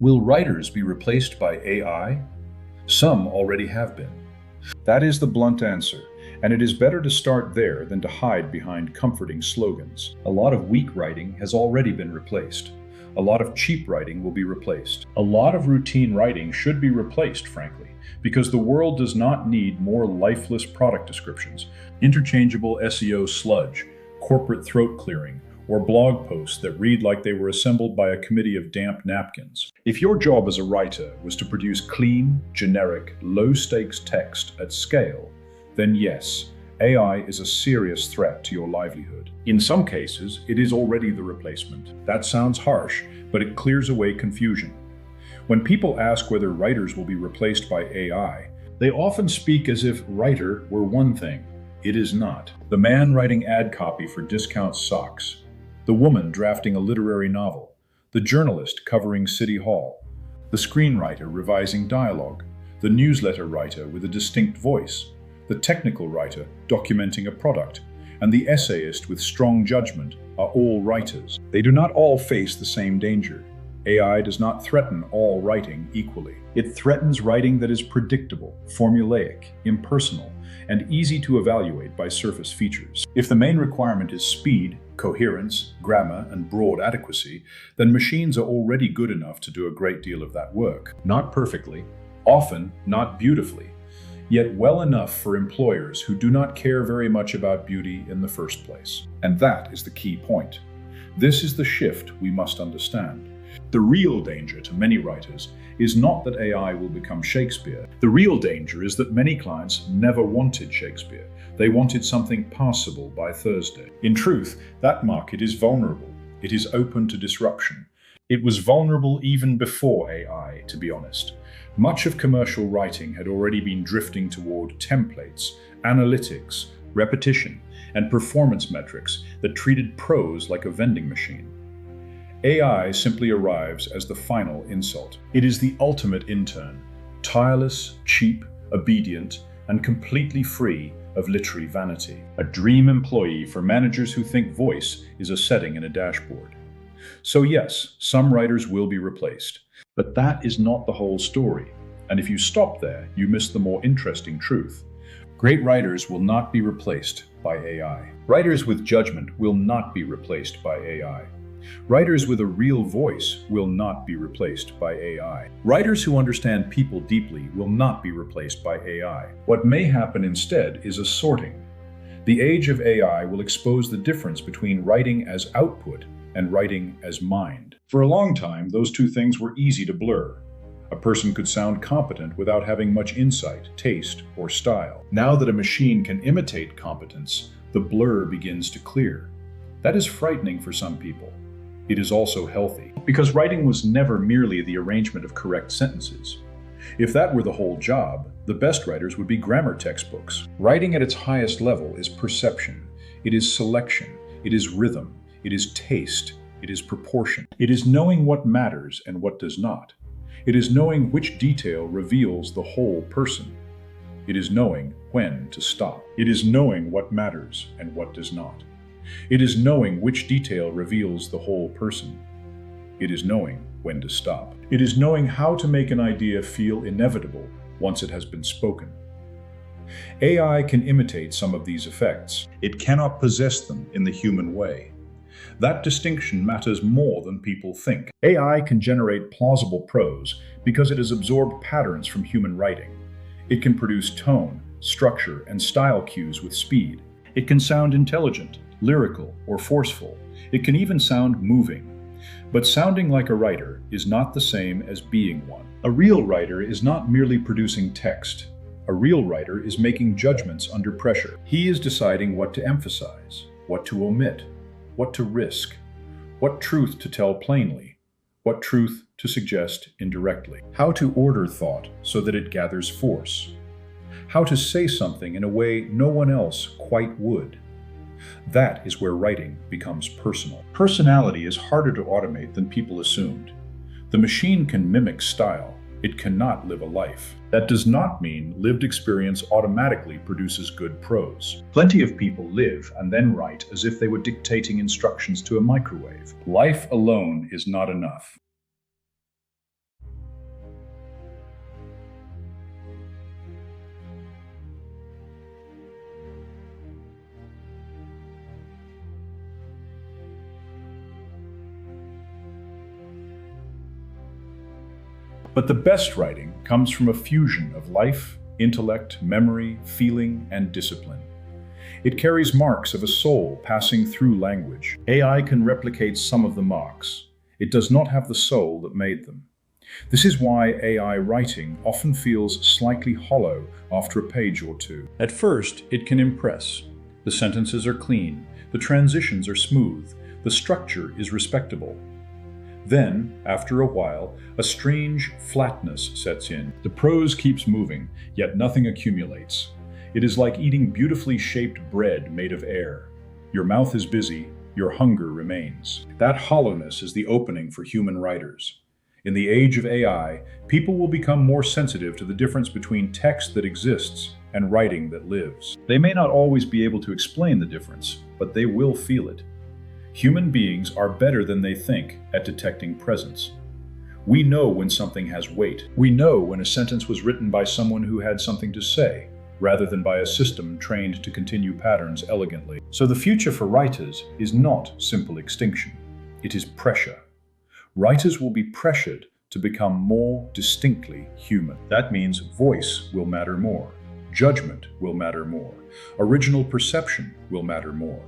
Will writers be replaced by AI? Some already have been. That is the blunt answer, and it is better to start there than to hide behind comforting slogans. A lot of weak writing has already been replaced. A lot of cheap writing will be replaced. A lot of routine writing should be replaced, frankly, because the world does not need more lifeless product descriptions, interchangeable SEO sludge, corporate throat clearing, or blog posts that read like they were assembled by a committee of damp napkins. If your job as a writer was to produce clean, generic, low-stakes text at scale, then yes, AI is a serious threat to your livelihood. In some cases, it is already the replacement. That sounds harsh, but it clears away confusion. When people ask whether writers will be replaced by AI, they often speak as if writer were one thing. It is not. The man writing ad copy for discount socks, the woman drafting a literary novel, the journalist covering City Hall, the screenwriter revising dialogue, the newsletter writer with a distinct voice, the technical writer documenting a product, and the essayist with strong judgment are all writers. They do not all face the same danger. AI does not threaten all writing equally. It threatens writing that is predictable, formulaic, impersonal, and easy to evaluate by surface features. If the main requirement is speed, coherence, grammar, and broad adequacy, then machines are already good enough to do a great deal of that work. Not perfectly, often not beautifully, yet well enough for employers who do not care very much about beauty in the first place. And that is the key point. This is the shift we must understand. The real danger to many writers is not that AI will become Shakespeare. The real danger is that many clients never wanted Shakespeare. They wanted something passable by Thursday. In truth, that market is vulnerable. It is open to disruption. It was vulnerable even before AI, to be honest. Much of commercial writing had already been drifting toward templates, analytics, repetition, and performance metrics that treated prose like a vending machine. AI simply arrives as the final insult. It is the ultimate intern, tireless, cheap, obedient, and completely free of literary vanity. A dream employee for managers who think voice is a setting in a dashboard. So yes, some writers will be replaced, but that is not the whole story. And if you stop there, you miss the more interesting truth. Great writers will not be replaced by AI. Writers with judgment will not be replaced by AI. Writers with a real voice will not be replaced by AI. Writers who understand people deeply will not be replaced by AI. What may happen instead is a sorting. The age of AI will expose the difference between writing as output and writing as mind. For a long time, those two things were easy to blur. A person could sound competent without having much insight, taste, or style. Now that a machine can imitate competence, the blur begins to clear. That is frightening for some people. It is also healthy, because writing was never merely the arrangement of correct sentences. If that were the whole job, the best writers would be grammar textbooks. Writing at its highest level is perception. It is selection. It is rhythm. It is taste. It is proportion. It is knowing what matters and what does not. It is knowing which detail reveals the whole person. It is knowing when to stop. It is knowing what matters and what does not. It is knowing which detail reveals the whole person. It is knowing when to stop. It is knowing how to make an idea feel inevitable once it has been spoken. AI can imitate some of these effects. It cannot possess them in the human way. That distinction matters more than people think. AI can generate plausible prose because it has absorbed patterns from human writing. It can produce tone, structure, and style cues with speed. It can sound intelligent, lyrical, or forceful. It can even sound moving. But sounding like a writer is not the same as being one. A real writer is not merely producing text. A real writer is making judgments under pressure. He is deciding what to emphasize, what to omit, what to risk, what truth to tell plainly, what truth to suggest indirectly, how to order thought so that it gathers force, how to say something in a way no one else quite would. That is where writing becomes personal. Personality is harder to automate than people assumed. The machine can mimic style. It cannot live a life. That does not mean lived experience automatically produces good prose. Plenty of people live and then write as if they were dictating instructions to a microwave. Life alone is not enough. But the best writing comes from a fusion of life, intellect, memory, feeling, and discipline. It carries marks of a soul passing through language. AI can replicate some of the marks. It does not have the soul that made them. This is why AI writing often feels slightly hollow after a page or two. At first, it can impress. The sentences are clean, the transitions are smooth, the structure is respectable. Then, after a while, a strange flatness sets in. The prose keeps moving, yet nothing accumulates. It is like eating beautifully shaped bread made of air. Your mouth is busy, your hunger remains. That hollowness is the opening for human writers. In the age of AI, people will become more sensitive to the difference between text that exists and writing that lives. They may not always be able to explain the difference, but they will feel it. Human beings are better than they think at detecting presence. We know when something has weight. We know when a sentence was written by someone who had something to say, rather than by a system trained to continue patterns elegantly. So the future for writers is not simple extinction. It is pressure. Writers will be pressured to become more distinctly human. That means voice will matter more. Judgment will matter more. Original perception will matter more.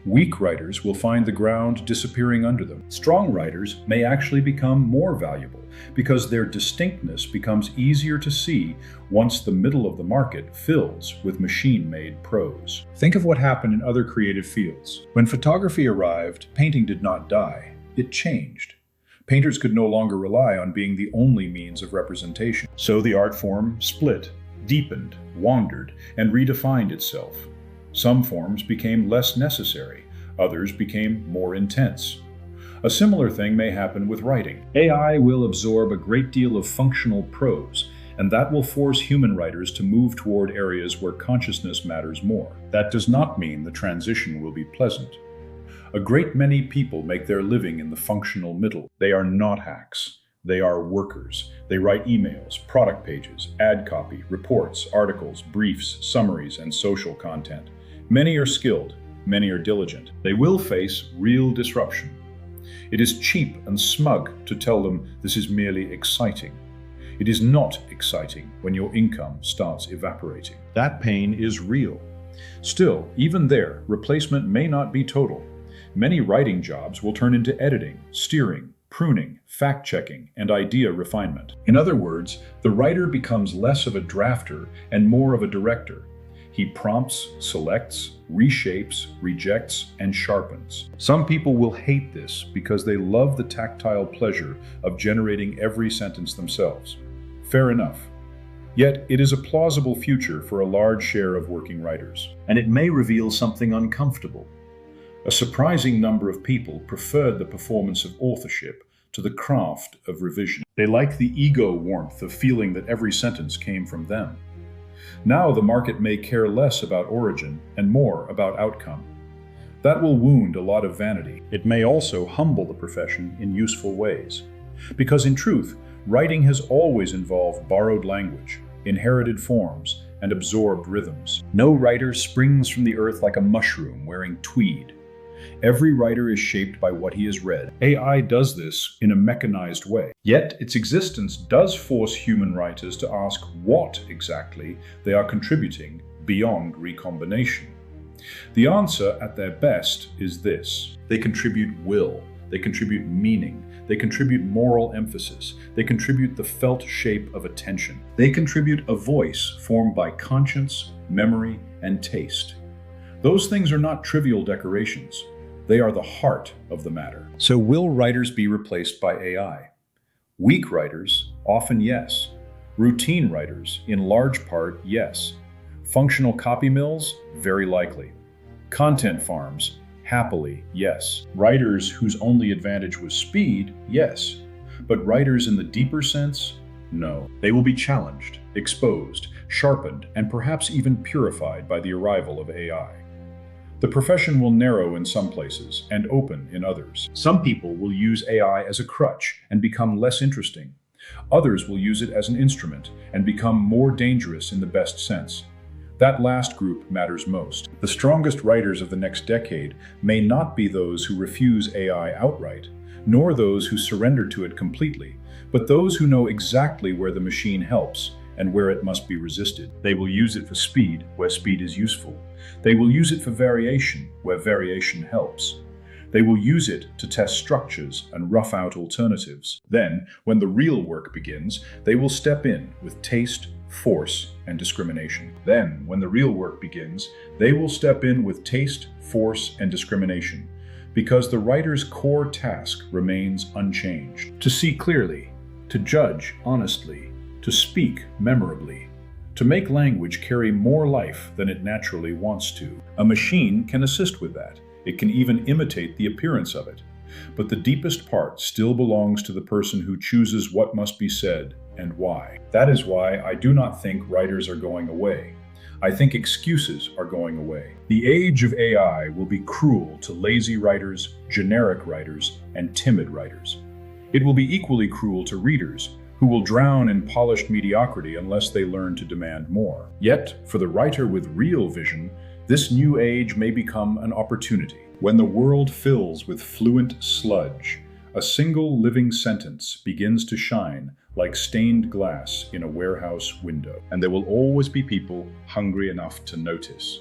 Weak writers will find the ground disappearing under them. Strong writers may actually become more valuable because their distinctness becomes easier to see once the middle of the market fills with machine-made prose. Think of what happened in other creative fields. When photography arrived, painting did not die. It changed. Painters could no longer rely on being the only means of representation. So the art form split, deepened, wandered, and redefined itself. Some forms became less necessary, others became more intense. A similar thing may happen with writing. AI will absorb a great deal of functional prose, and that will force human writers to move toward areas where consciousness matters more. That does not mean the transition will be pleasant. A great many people make their living in the functional middle. They are not hacks. They are workers. They write emails, product pages, ad copy, reports, articles, briefs, summaries, and social content. Many are skilled, many are diligent. They will face real disruption. It is cheap and smug to tell them this is merely exciting. It is not exciting when your income starts evaporating. That pain is real. Still, even there, replacement may not be total. Many writing jobs will turn into editing, steering, pruning, fact-checking, and idea refinement. In other words, the writer becomes less of a drafter and more of a director. He prompts, selects, reshapes, rejects, and sharpens. Some people will hate this because they love the tactile pleasure of generating every sentence themselves. Fair enough. Yet it is a plausible future for a large share of working writers. And it may reveal something uncomfortable. A surprising number of people preferred the performance of authorship to the craft of revision. They like the ego warmth of feeling that every sentence came from them. Now the market may care less about origin and more about outcome. That will wound a lot of vanity. It may also humble the profession in useful ways. Because in truth, writing has always involved borrowed language, inherited forms, and absorbed rhythms. No writer springs from the earth like a mushroom wearing tweed. Every writer is shaped by what he has read. AI does this in a mechanized way. Yet its existence does force human writers to ask what exactly they are contributing beyond recombination. The answer at their best is this. They contribute will, they contribute meaning, they contribute moral emphasis, they contribute the felt shape of attention. They contribute a voice formed by conscience, memory, and taste. Those things are not trivial decorations. They are the heart of the matter. So will writers be replaced by AI? Weak writers, often yes. Routine writers, in large part, yes. Functional copy mills, very likely. Content farms, happily, yes. Writers whose only advantage was speed, yes. But writers in the deeper sense, no. They will be challenged, exposed, sharpened, and perhaps even purified by the arrival of AI. The profession will narrow in some places and open in others. Some people will use AI as a crutch and become less interesting. Others will use it as an instrument and become more dangerous in the best sense. That last group matters most. The strongest writers of the next decade may not be those who refuse AI outright, nor those who surrender to it completely, but those who know exactly where the machine helps and where it must be resisted. They will use it for speed, where speed is useful. They will use it for variation, where variation helps. They will use it to test structures and rough out alternatives. Then, when the real work begins, they will step in with taste, force, and discrimination. Then, when the real work begins, they will step in with taste, force, and discrimination, because the writer's core task remains unchanged. To see clearly, to judge honestly, to speak memorably, to make language carry more life than it naturally wants to. A machine can assist with that. It can even imitate the appearance of it. But the deepest part still belongs to the person who chooses what must be said and why. That is why I do not think writers are going away. I think excuses are going away. The age of AI will be cruel to lazy writers, generic writers, and timid writers. It will be equally cruel to readers, who will drown in polished mediocrity unless they learn to demand more. Yet, for the writer with real vision, this new age may become an opportunity. When the world fills with fluent sludge, a single living sentence begins to shine like stained glass in a warehouse window. And there will always be people hungry enough to notice.